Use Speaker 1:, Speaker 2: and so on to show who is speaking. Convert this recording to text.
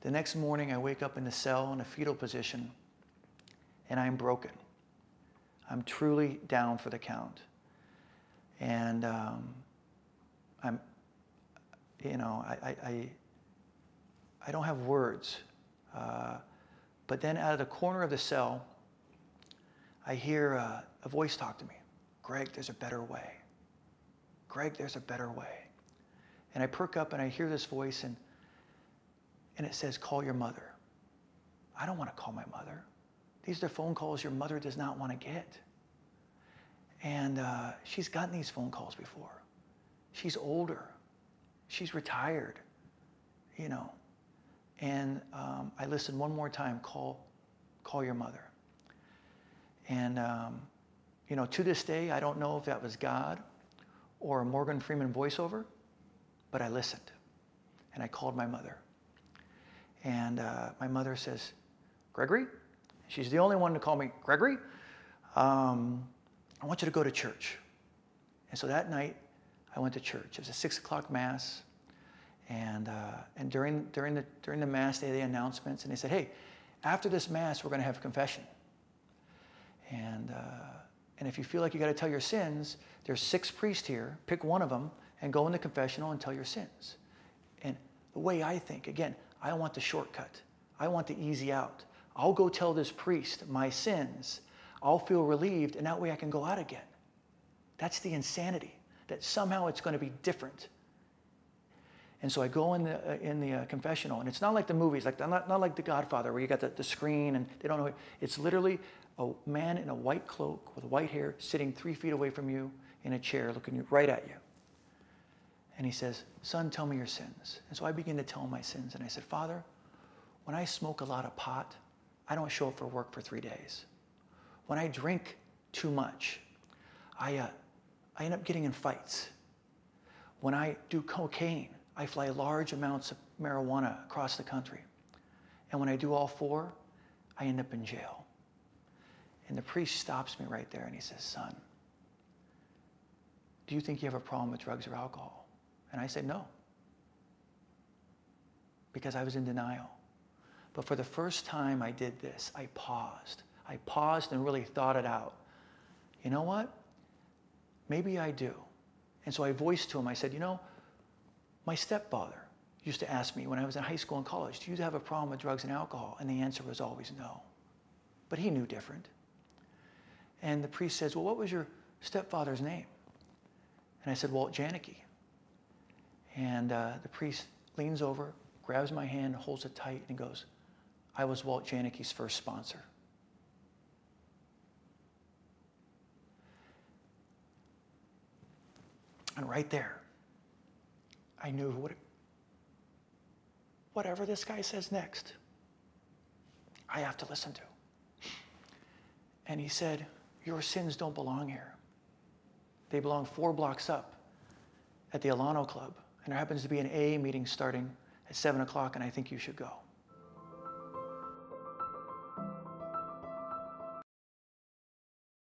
Speaker 1: The next morning, I wake up in the cell in a fetal position, and I'm broken. I'm truly down for the count. And I'm, you know, I don't have words. But then out of the corner of the cell, I hear a voice talk to me. Gregg, there's a better way. Gregg, there's a better way. And I perk up and I hear this voice, and it says, call your mother. I don't want to call my mother. These are phone calls your mother does not want to get. And she's gotten these phone calls before. She's older. She's retired, you know. And I listened one more time, call your mother. And, you know, to this day, I don't know if that was God or a Morgan Freeman voiceover, but I listened. And I called my mother. And my mother says, Gregory? She's the only one to call me Gregory. I want you to go to church. And so that night, I went to church. It was a 6 o'clock mass. And during the mass, they had the announcements, and they said, hey, after this mass, we're going to have a confession. And if you feel like you got to tell your sins, there's 6 priests here. Pick one of them and go in the confessional and tell your sins. And the way I think, again, I want the shortcut. I want the easy out. I'll go tell this priest my sins. I'll feel relieved, and that way I can go out again. That's the insanity, that somehow it's going to be different. And so I go in the confessional, and it's not like the movies, like not like The Godfather, where you got the screen and they don't know. It's literally a man in a white cloak with white hair sitting 3 feet away from you in a chair looking right at you. And he says, son, tell me your sins. And so I begin to tell him my sins. And I said, Father, when I smoke a lot of pot, I don't show up for work for 3 days. When I drink too much, I end up getting in fights. When I do cocaine, I fly large amounts of marijuana across the country. And when I do all 4, I end up in jail. And the priest stops me right there and he says, son, do you think you have a problem with drugs or alcohol? And I said, no. Because I was in denial. But for the first time I did this, I paused. I paused and really thought it out. You know what? Maybe I do. And so I voiced to him, I said, you know, my stepfather used to ask me when I was in high school and college, do you have a problem with drugs and alcohol? And the answer was always no. But he knew different. And the priest says, well, what was your stepfather's name? And I said, Walt Janicki. And the priest leans over, grabs my hand, holds it tight, and goes, I was Walt Janicki's first sponsor. And right there, I knew whatever this guy says next, I have to listen to. And he said, your sins don't belong here. They belong 4 blocks up at the Alano Club. And there happens to be an AA meeting starting at 7 o'clock, and I think you should go.